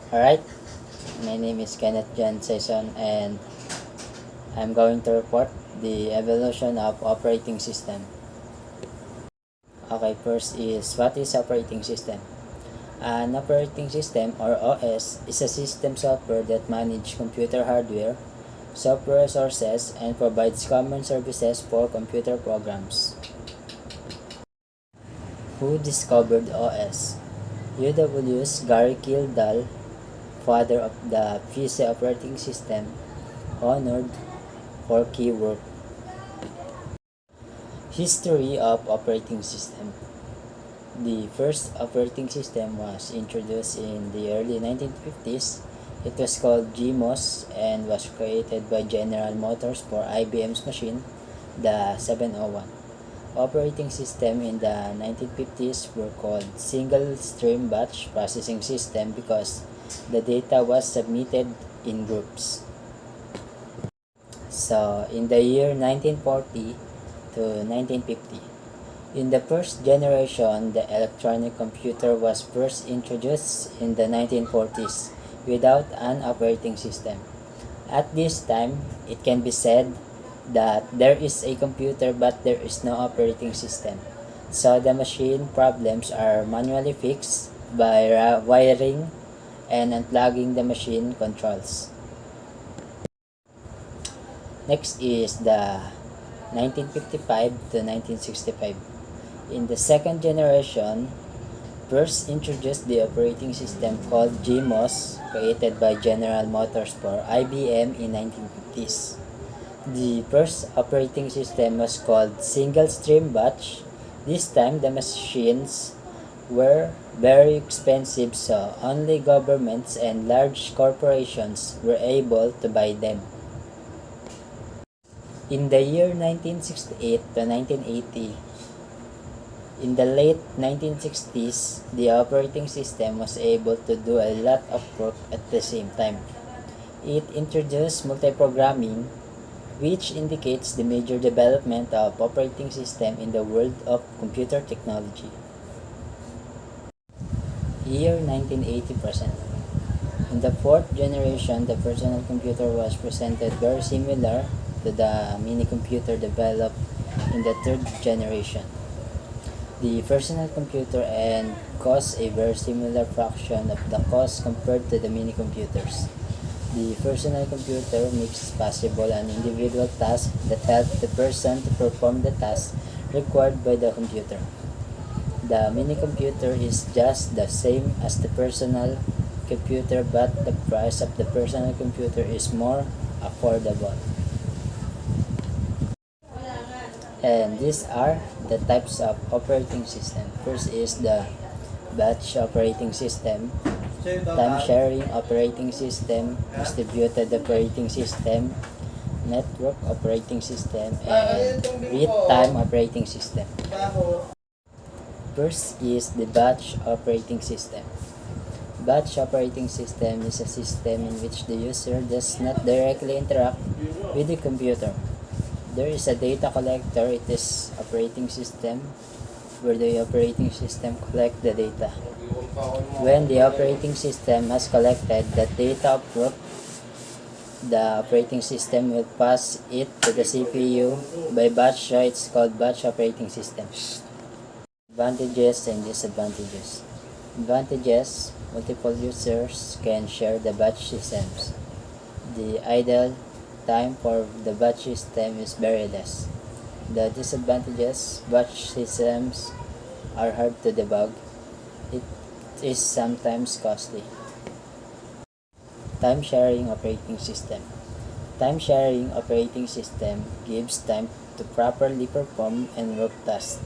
Alright, my name is Kenneth Sayson, and I'm going to report the evolution of operating system. Okay, first is what is operating system? An operating system or OS is a system software that manages computer hardware, software resources, and provides common services for computer programs. Who discovered OS? UW's Gary Kildall, father of the PC operating system, honored for key work. History of operating system. The first operating system was introduced in the early 1950s. It was called GMOS and was created by General Motors for IBM's machine, the 701. Operating system in the 1950s were called single stream batch processing system because the data was submitted in groups. So, in the year 1940 to 1950, in the first generation, the electronic computer was first introduced in the 1940s without an operating system. At this time, it can be said that there is a computer but there is no operating system. So the machine problems are manually fixed by wiring and unplugging the machine controls. Next is the 1955 to 1965. In the second generation, first introduced the operating system called GMOS, created by General Motors for IBM in 1950s. The first operating system was called single stream batch. This time the machines were very expensive, so only governments and large corporations were able to buy them. In the year 1968 to 1980, in the late 1960s, the operating system was able to do a lot of work at the same time. It introduced multiprogramming, which indicates the major development of operating system in the world of computer technology. Year 1980 present. In the fourth generation, the personal computer was presented very similar to the mini computer developed in the third generation. The personal computer and cost a very similar fraction of the cost compared to the mini computers. The personal computer makes possible an individual task that helps the person to perform the task required by the computer. The mini computer is just the same as the personal computer, but the price of the personal computer is more affordable. And these are the types of operating system. First is the batch operating system, time-sharing operating system, distributed operating system, network operating system, and real-time operating system. First is the batch operating system. Batch operating system is a system in which the user does not directly interact with the computer. There is a data collector, it is operating system, where the operating system collects the data. When the operating system has collected the data of work, the operating system will pass it to the CPU by batch, so it's called batch operating system. Advantages and disadvantages. Advantages: multiple users can share the batch systems. The idle time for the batch system is very less. The disadvantages: batch systems are hard to debug. It is sometimes costly. Time-sharing operating system. Time-sharing operating system gives time to properly perform and work tasks.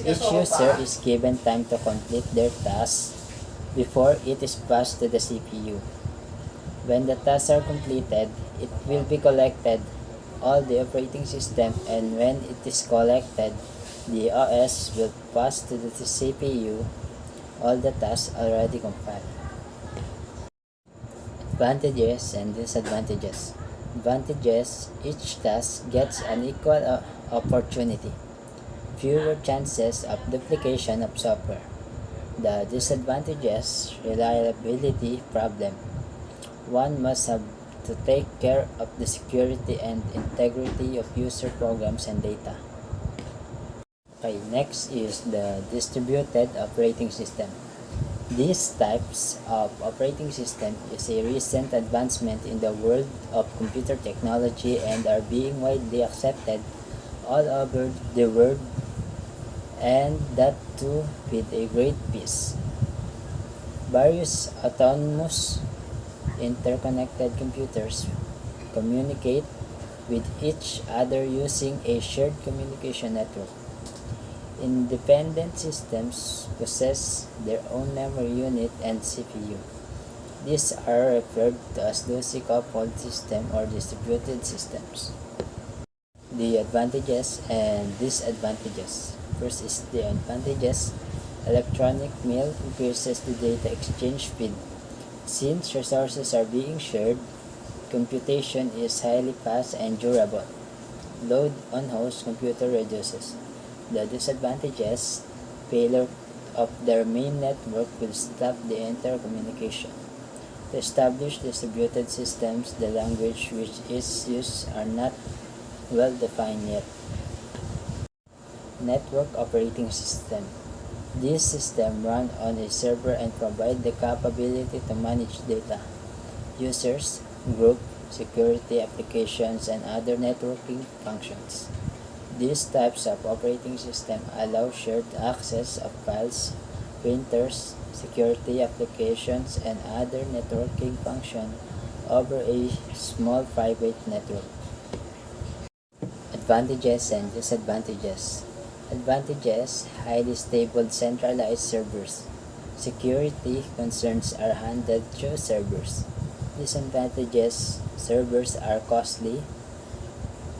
Each user is given time to complete their task before it is passed to the CPU. When the tasks are completed, it will be collected all the operating system, and when it is collected, the OS will pass to the CPU all the tasks already compiled. Advantages and disadvantages. Advantages: each task gets an equal opportunity. Fewer chances of duplication of software. The disadvantages: reliability problem. One must have to take care of the security and integrity of user programs and data. Okay, next is the distributed operating system. These types of operating system is a recent advancement in the world of computer technology and are being widely accepted all over the world, and that too with a great peace. Various autonomous interconnected computers communicate with each other using a shared communication network. Independent systems possess their own memory unit and CPU. These are referred to as loosely coupled systems or distributed systems. The advantages and disadvantages. First is the advantages. Electronic mail increases the data exchange speed. Since resources are being shared, computation is highly fast and durable. Load on host computer reduces. The disadvantages: failure of their main network will stop the intercommunication. To establish distributed systems, the language which is used are not well defined yet. Network operating system. This system run on a server and provide the capability to manage data, users, group, security applications, and other networking functions. These types of operating system allow shared access of files, printers, security applications, and other networking functions over a small private network. Advantages and disadvantages. Advantages: highly stable centralized servers. Security concerns are handled through servers. Disadvantages: servers are costly.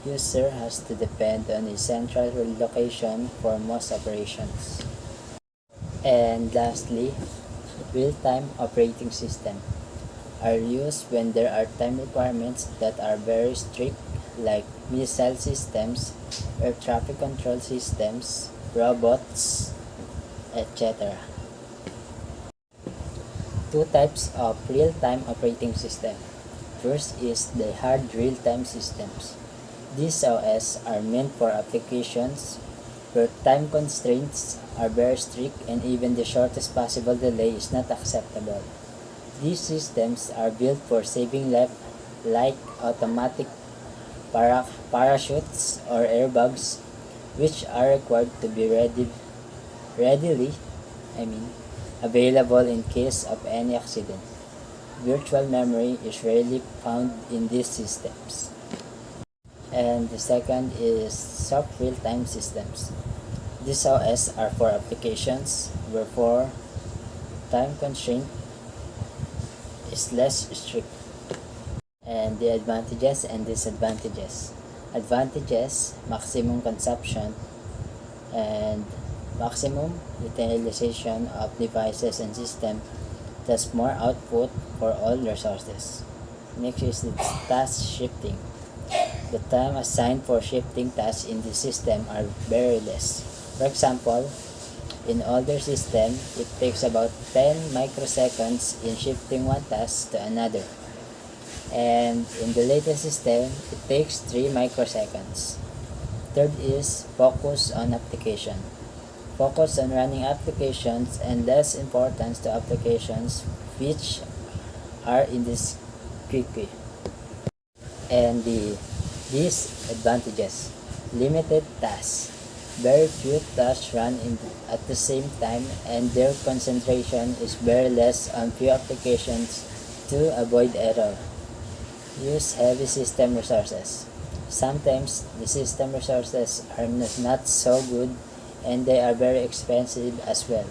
User has to depend on a central location for most operations. And lastly, real-time operating system are used when there are time requirements that are very strict, like missile systems, air traffic control systems, robots, etc. Two types of real-time operating system. First is the hard real-time systems. These OS are meant for applications where time constraints are very strict and even the shortest possible delay is not acceptable. These systems are built for saving life, like automatic parachutes or airbags, which are required to be readily available in case of any accident. Virtual memory is rarely found in these systems. And the second is soft real-time systems. These OS are for applications where time constraint is less strict. And the advantages and disadvantages. Advantages: maximum consumption and maximum utilization of devices and system, thus more output for all resources. Next is the task shifting. The time assigned for shifting tasks in the system are very less. For example, in older system, it takes about 10 microseconds in shifting one task to another. And in the latest system, it takes 3 microseconds. Third is focus on application. Focus on running applications and less importance to applications which are in this queue. And the disadvantages: limited tasks. Very few tasks run at the same time and their concentration is very less on few applications to avoid error. Use heavy system resources. Sometimes the system resources are not so good and they are very expensive as well.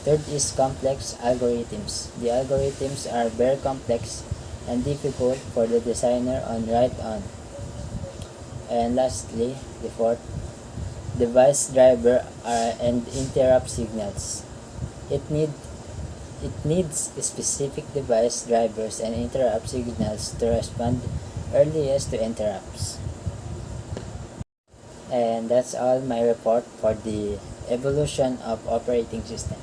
Third is complex algorithms. The algorithms are very complex and difficult for the designer on write on. And lastly, the fourth, device driver and interrupt signals. It needs specific device drivers and interrupt signals to respond earliest to interrupts. And that's all my report for the evolution of operating system.